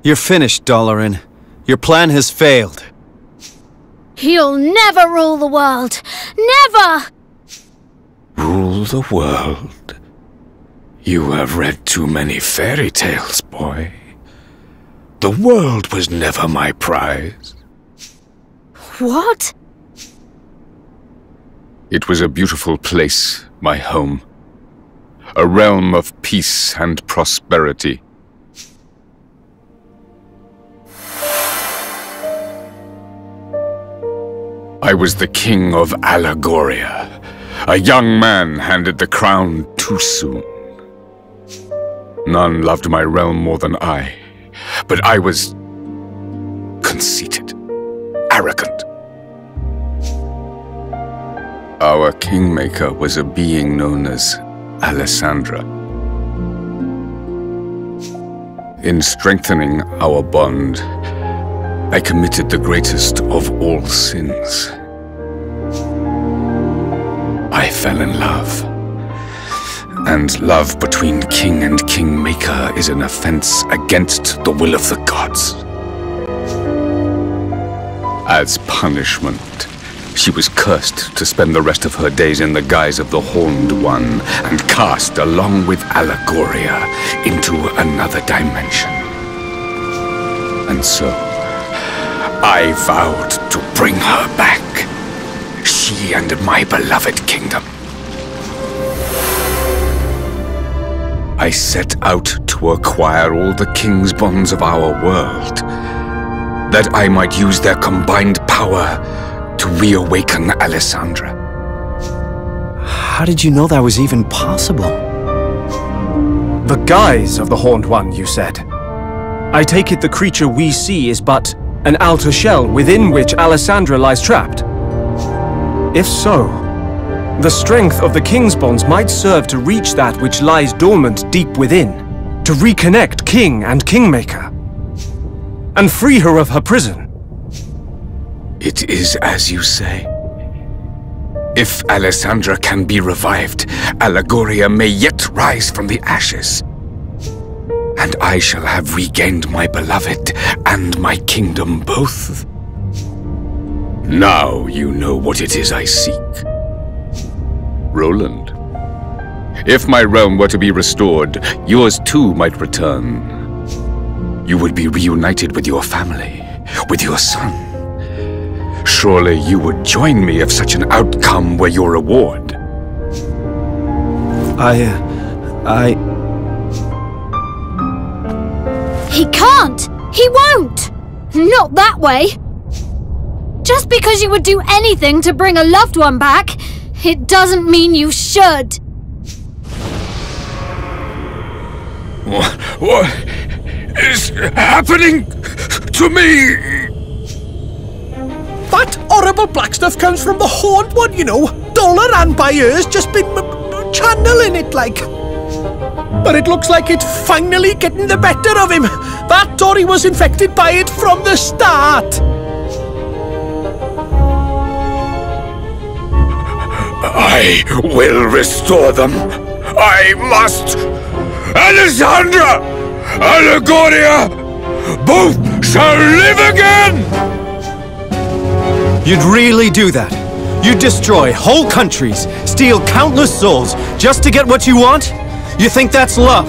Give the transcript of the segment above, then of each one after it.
You're finished, Dalaran. Your plan has failed. You'll never rule the world! Never! Rule the world? You have read too many fairy tales, boy. The world was never my prize. What? It was a beautiful place, my home. A realm of peace and prosperity. I was the king of Allegoria. A young man handed the crown too soon. None loved my realm more than I, but I was conceited, arrogant. Our kingmaker was a being known as Alessandra. In strengthening our bond, I committed the greatest of all sins. I fell in love. And love between king and kingmaker is an offense against the will of the gods. As punishment, she was cursed to spend the rest of her days in the guise of the Horned One and cast along with Allegoria into another dimension. And so, I vowed to bring her back. She and my beloved kingdom. I set out to acquire all the king's bonds of our world, that I might use their combined power to reawaken Alessandra. How did you know that was even possible? The guise of the Horned One, you said. I take it the creature we see is but an outer shell within which Alessandra lies trapped. If so, the strength of the king's bonds might serve to reach that which lies dormant deep within, to reconnect king and kingmaker, and free her of her prison. It is as you say. If Alessandra can be revived, Allegoria may yet rise from the ashes. And I shall have regained my beloved and my kingdom both. Now you know what it is I seek. Roland, if my realm were to be restored, yours too might return. You would be reunited with your family, with your son. Surely you would join me if such an outcome were your reward. He can't! He won't! Not that way! Just because you would do anything to bring a loved one back, it doesn't mean you should. What is happening to me? That horrible black stuff comes from the Horned One, you know. Dalaran by ears just been channeling it like. But it looks like it's finally getting the better of him. That Tori was infected by it from the start. I will restore them. I must. Alessandra! Allegoria! Both shall live again! You'd really do that? You'd destroy whole countries, steal countless souls, just to get what you want? You think that's love?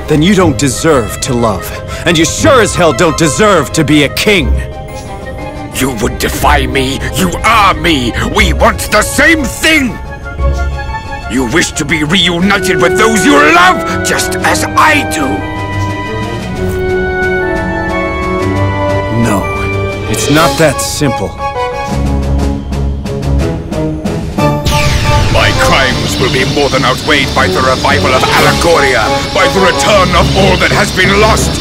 Then you don't deserve to love. And you sure as hell don't deserve to be a king. You would defy me. You are me. We want the same thing. You wish to be reunited with those you love, just as I do. No, it's not that simple. My crimes will be more than outweighed by the revival of Allegoria, by the return of all that has been lost.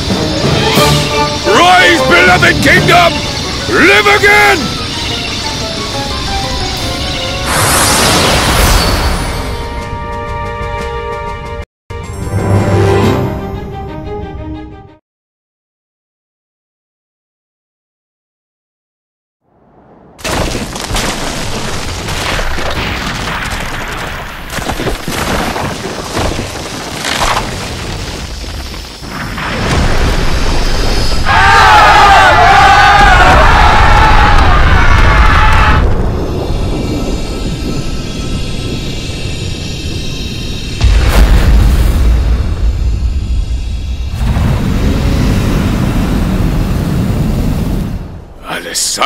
Rise, beloved kingdom! Live again!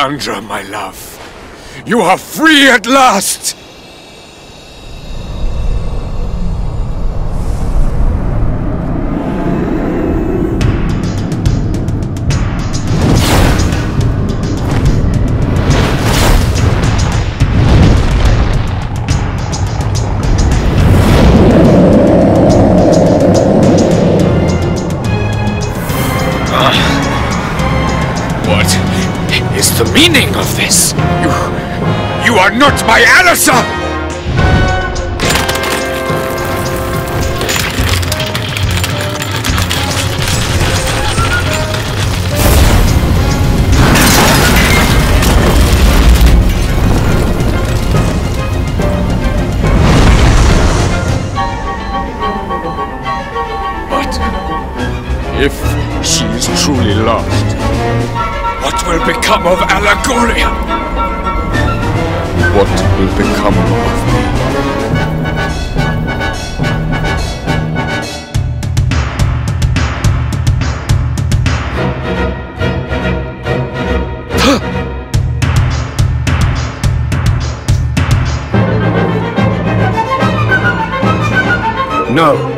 Alessandra, my love. You are free at last! What is the meaning of this? You are not my Alissa! But if she is truly lost, what will become of Allegoria? What will become of me? No.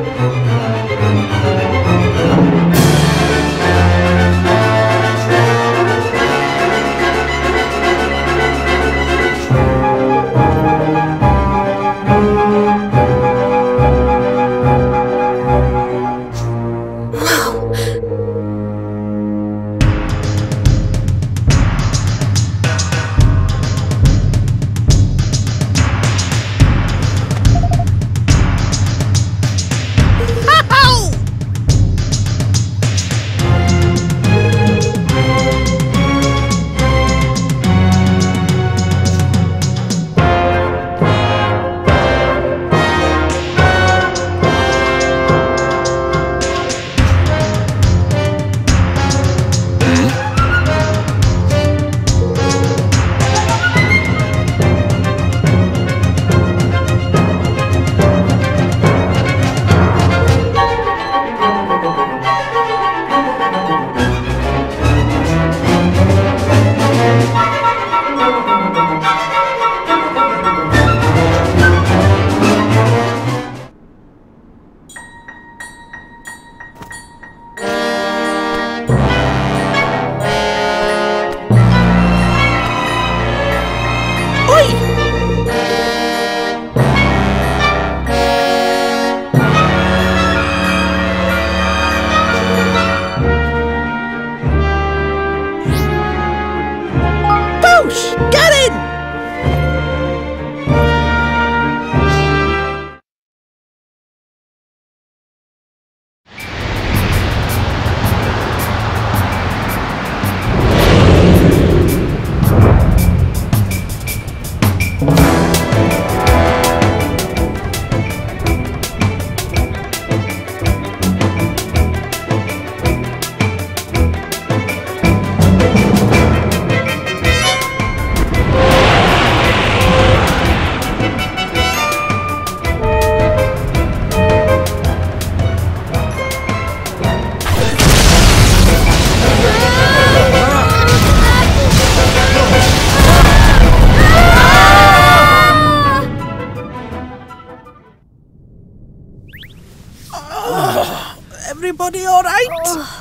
Everybody all right?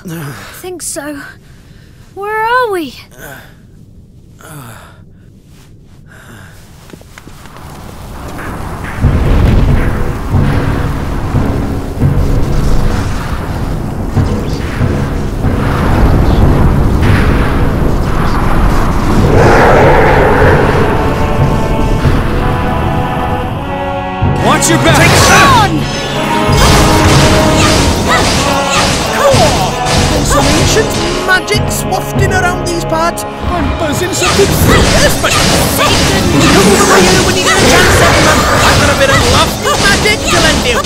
I think so. Where are we? Watch your back! Some ancient magic's wafting around these parts. I'm buzzing something fierce, but Satan! Come over here when you get a chance, gentlemen. I've got a bit of lofty magic to lend you.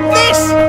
Stop this!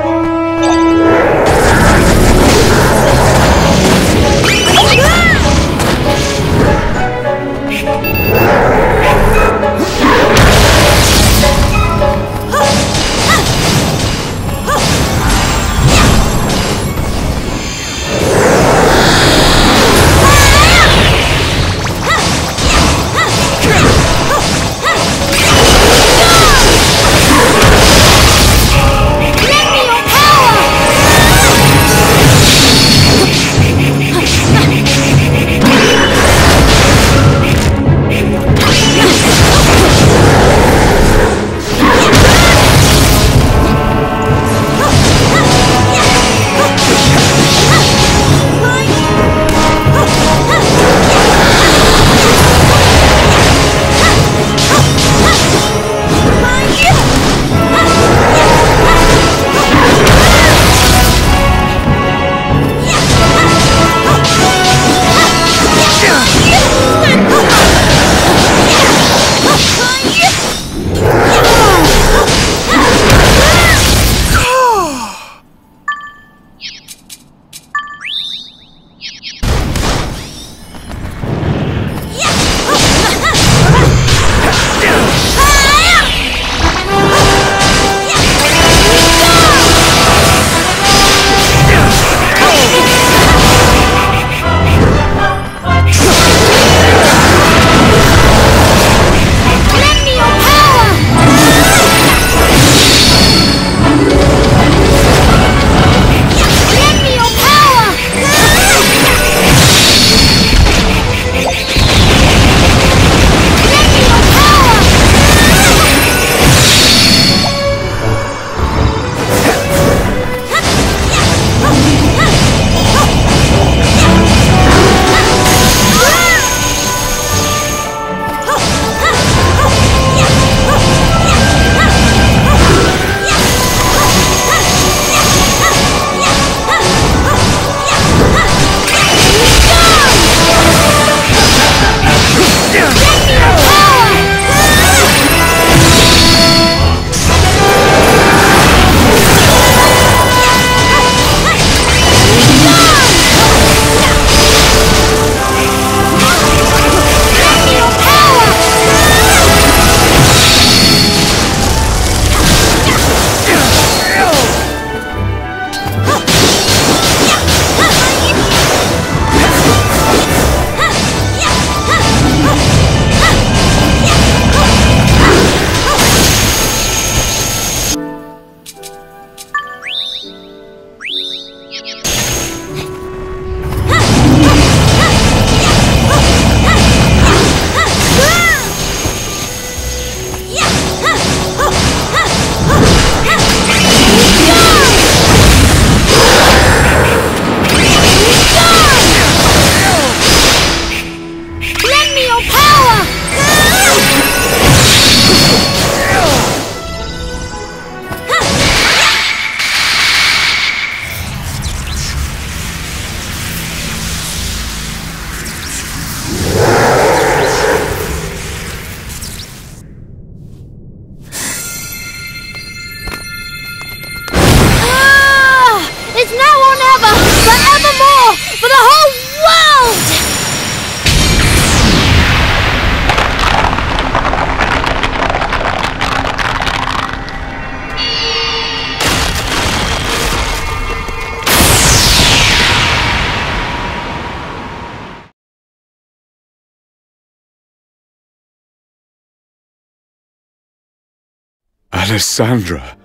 Alessandra,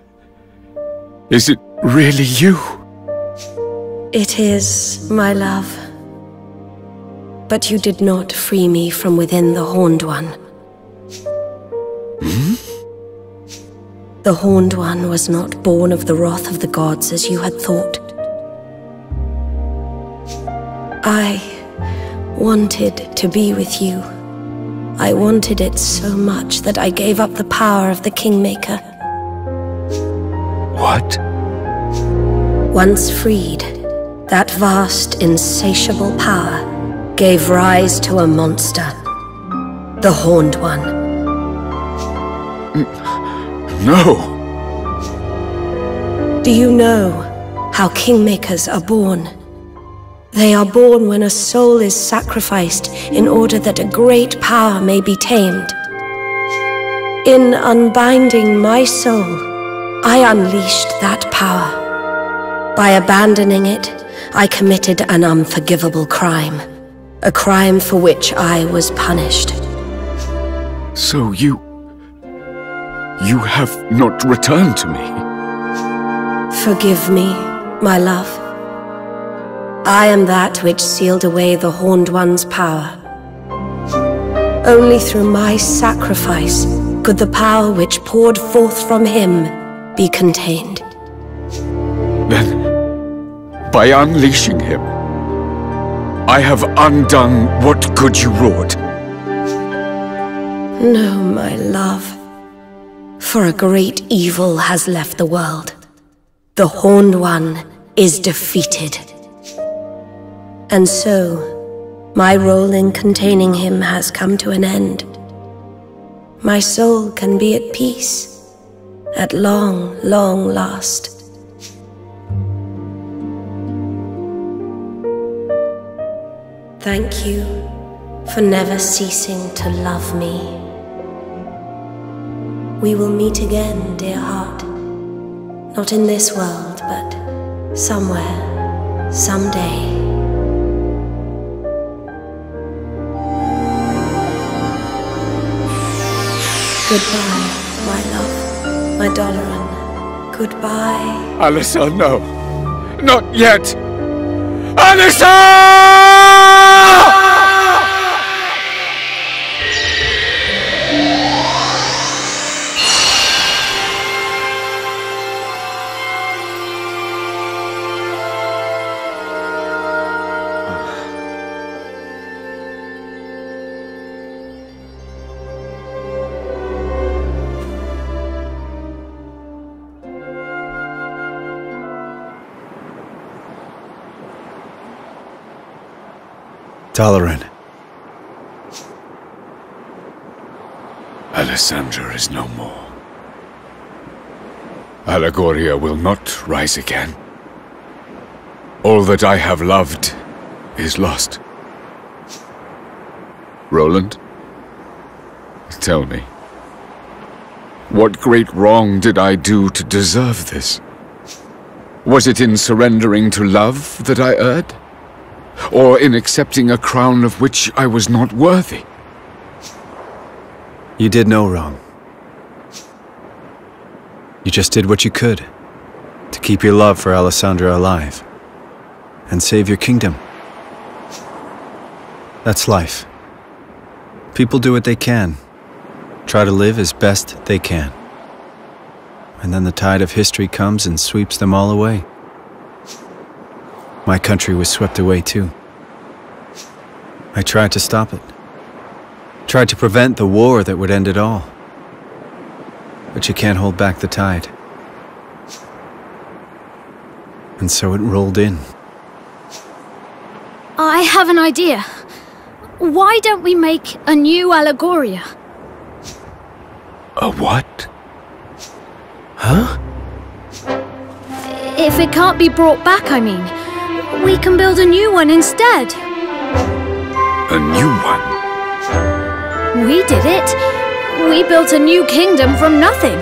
is it really you? It is, my love. But you did not free me from within the Horned One. Hmm? The Horned One was not born of the wrath of the gods as you had thought. I wanted to be with you. I wanted it so much that I gave up the power of the Kingmaker. What? Once freed, that vast, insatiable power gave rise to a monster. The Horned One. No! Do you know how kingmakers are born? They are born when a soul is sacrificed in order that a great power may be tamed. In unbinding my soul, I unleashed that power. By abandoning it, I committed an unforgivable crime. A crime for which I was punished. So you have not returned to me? Forgive me, my love. I am that which sealed away the Horned One's power. Only through my sacrifice could the power which poured forth from him be contained. Then, by unleashing him, I have undone what good you wrought. No, my love. For a great evil has left the world. The Horned One is defeated. And so, my role in containing him has come to an end. My soul can be at peace, at long, long last. Thank you for never ceasing to love me. We will meet again, dear heart. Not in this world, but somewhere, someday. Goodbye, my love, my Doloran. Goodbye. Alyssa, no. Not yet! Alyssa! Doloran. Alessandra is no more. Allegoria will not rise again. All that I have loved is lost. Roland, tell me, what great wrong did I do to deserve this? Was it in surrendering to love that I erred? Or in accepting a crown of which I was not worthy? You did no wrong. You just did what you could to keep your love for Alessandra alive and save your kingdom. That's life. People do what they can, try to live as best they can. And then the tide of history comes and sweeps them all away. My country was swept away too. I tried to stop it. Tried to prevent the war that would end it all. But you can't hold back the tide. And so it rolled in. I have an idea. Why don't we make a new Allegoria? A what? Huh? If it can't be brought back, I mean, we can build a new one instead. A new one? We did it. We built a new kingdom from nothing.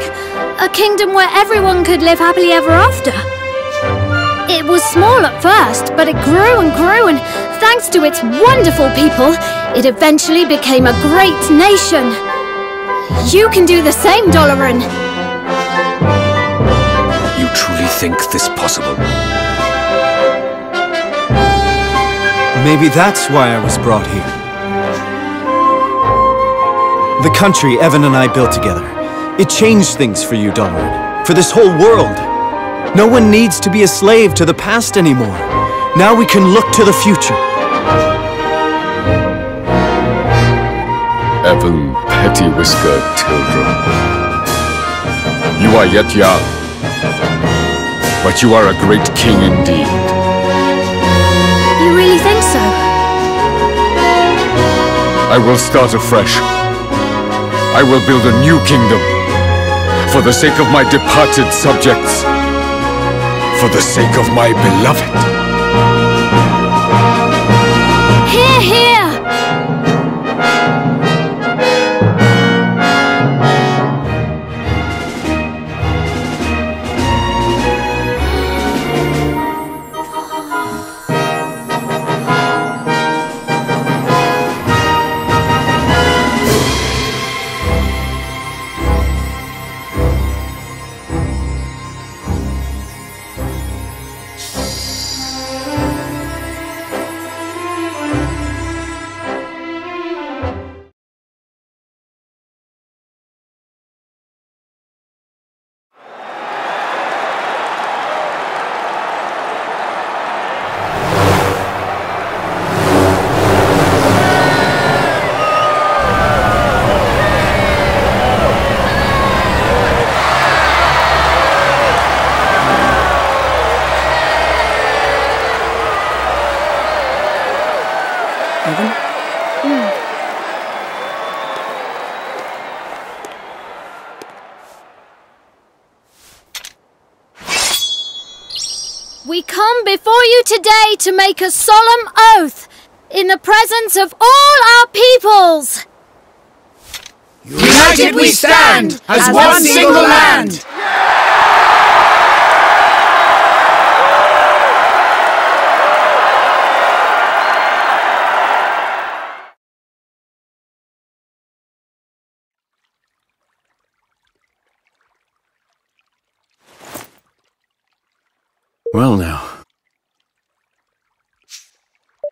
A kingdom where everyone could live happily ever after. It was small at first, but it grew and grew, and thanks to its wonderful people, it eventually became a great nation. You can do the same, Doloran. You truly think this possible? Maybe that's why I was brought here. The country Evan and I built together, it changed things for you, Doloran. For this whole world. No one needs to be a slave to the past anymore. Now we can look to the future. Evan Petty-Whiskered Tildrum. You are yet young, but you are a great king indeed. You really think so? I will start afresh. I will build a new kingdom for the sake of my departed subjects. for the sake of my beloved. Hear, hear! We come before you today to make a solemn oath in the presence of all our peoples. United we stand as one single land. Well now.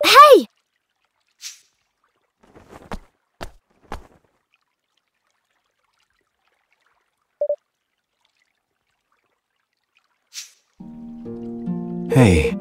Hey! Hey.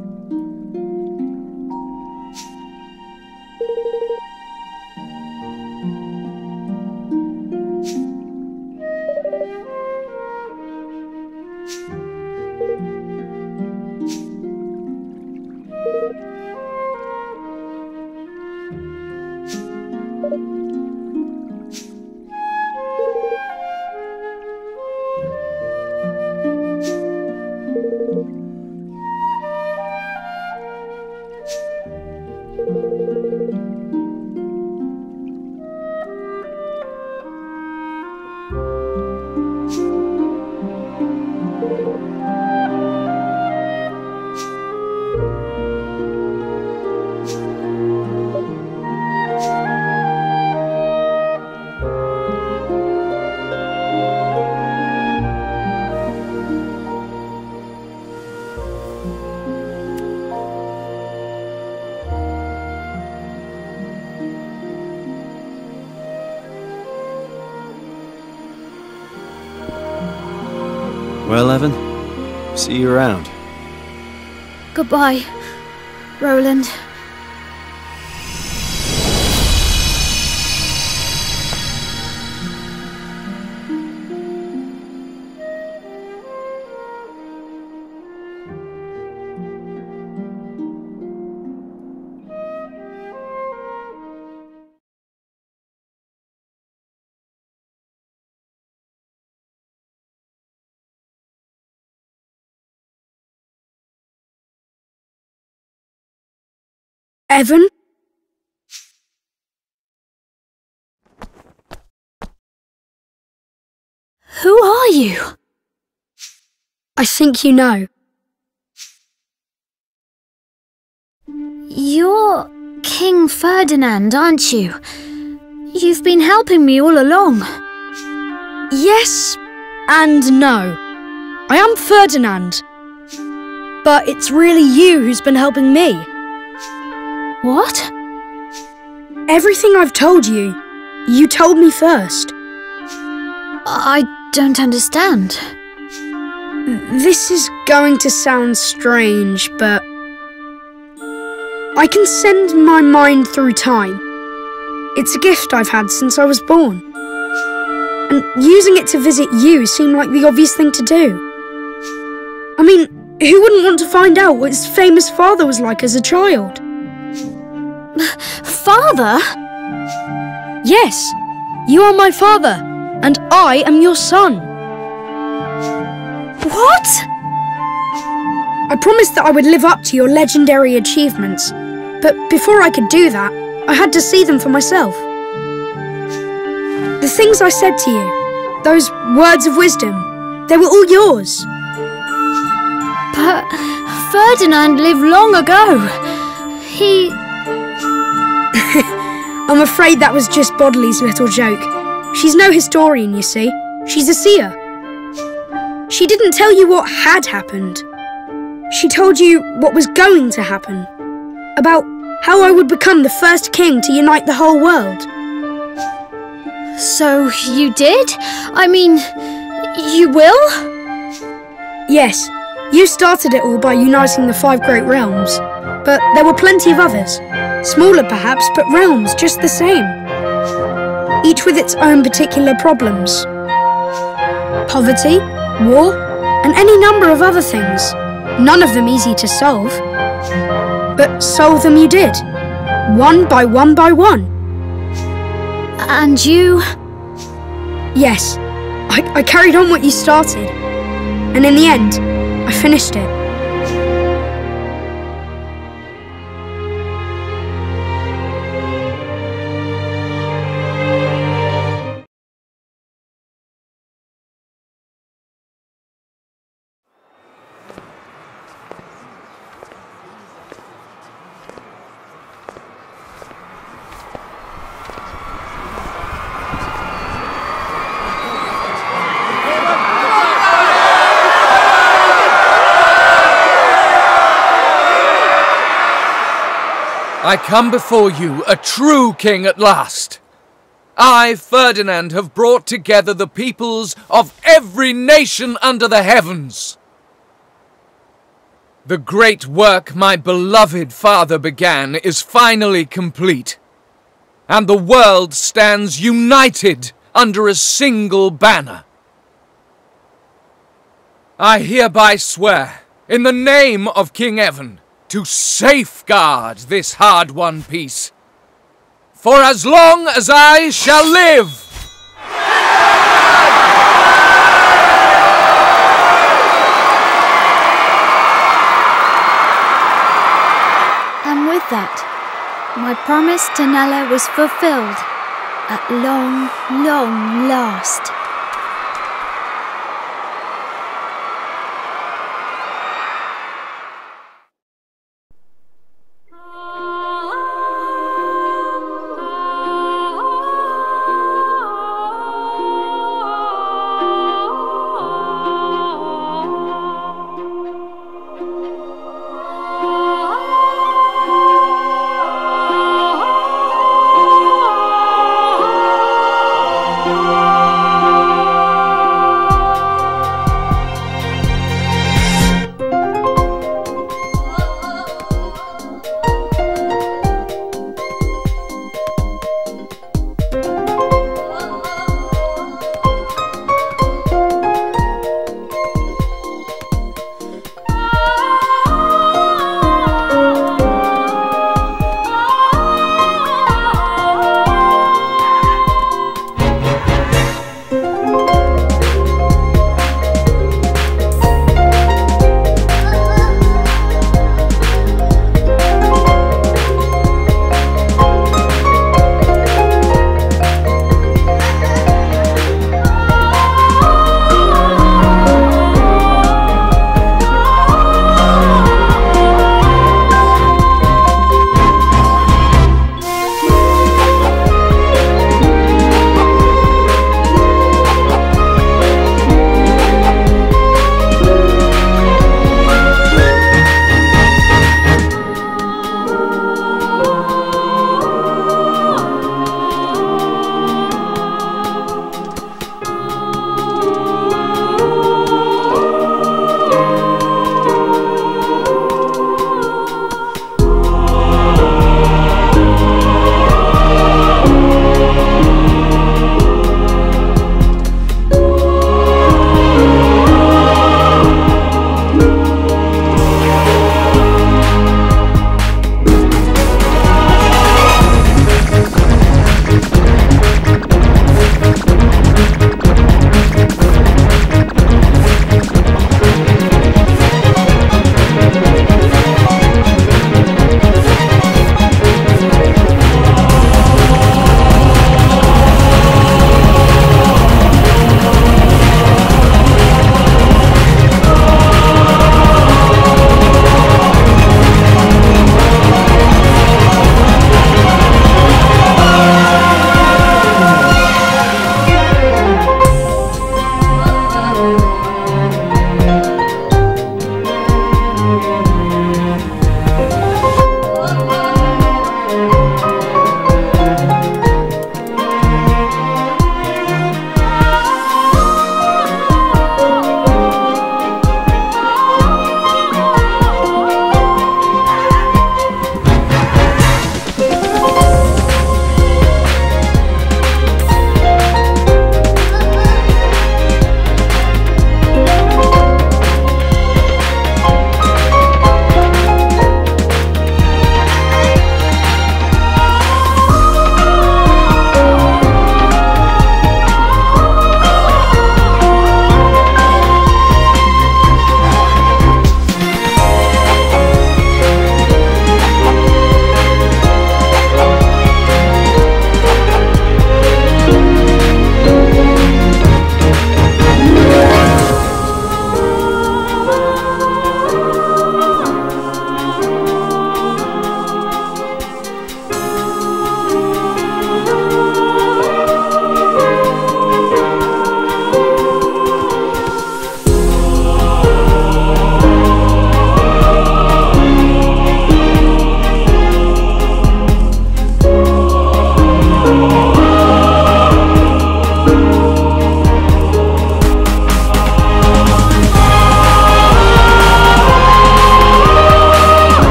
Well, Evan, see you around. Goodbye, Roland. Evan? Who are you? I think you know. You're King Ferdinand, aren't you? You've been helping me all along. Yes and no. I am Ferdinand. But it's really you who's been helping me. What? Everything I've told you, you told me first. I don't understand. This is going to sound strange, but I can send my mind through time. It's a gift I've had since I was born. And using it to visit you seemed like the obvious thing to do. I mean, who wouldn't want to find out what his famous father was like as a child? Father? Yes, you are my father, and I am your son. What? I promised that I would live up to your legendary achievements, but before I could do that, I had to see them for myself. The things I said to you, those words of wisdom, they were all yours. But Ferdinand lived long ago. He... I'm afraid that was just Bodley's little joke. She's no historian, you see. She's a seer. She didn't tell you what had happened. She told you what was going to happen. About how I would become the first king to unite the whole world. So you did? I mean, you will? Yes, you started it all by uniting the 5 great realms. But there were plenty of others. Smaller perhaps, but realms just the same. Each with its own particular problems. Poverty, war, and any number of other things. None of them easy to solve. But solve them you did. One by one by one. And you? Yes. I carried on what you started. And in the end, I finished it. I come before you, a true king at last. I, Ferdinand, have brought together the peoples of every nation under the heavens. The great work my beloved father began is finally complete, and the world stands united under a single banner. I hereby swear, in the name of King Evan, to safeguard this hard-won peace, for as long as I shall live. And with that, my promise to Nella was fulfilled at long, long last.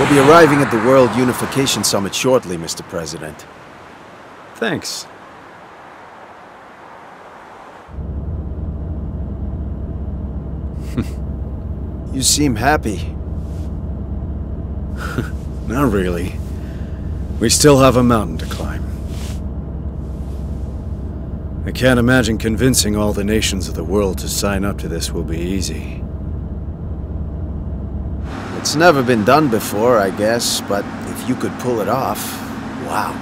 We'll be arriving at the World Unification Summit shortly, Mr. President. Thanks. You seem happy. Not really. We still have a mountain to climb. I can't imagine convincing all the nations of the world to sign up to this will be easy. It's never been done before, I guess, but if you could pull it off, wow.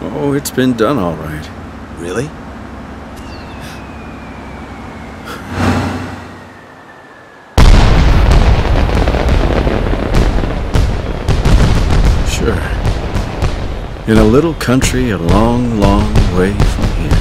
Oh, it's been done all right. Really? Sure. In a little country a long, long way from here.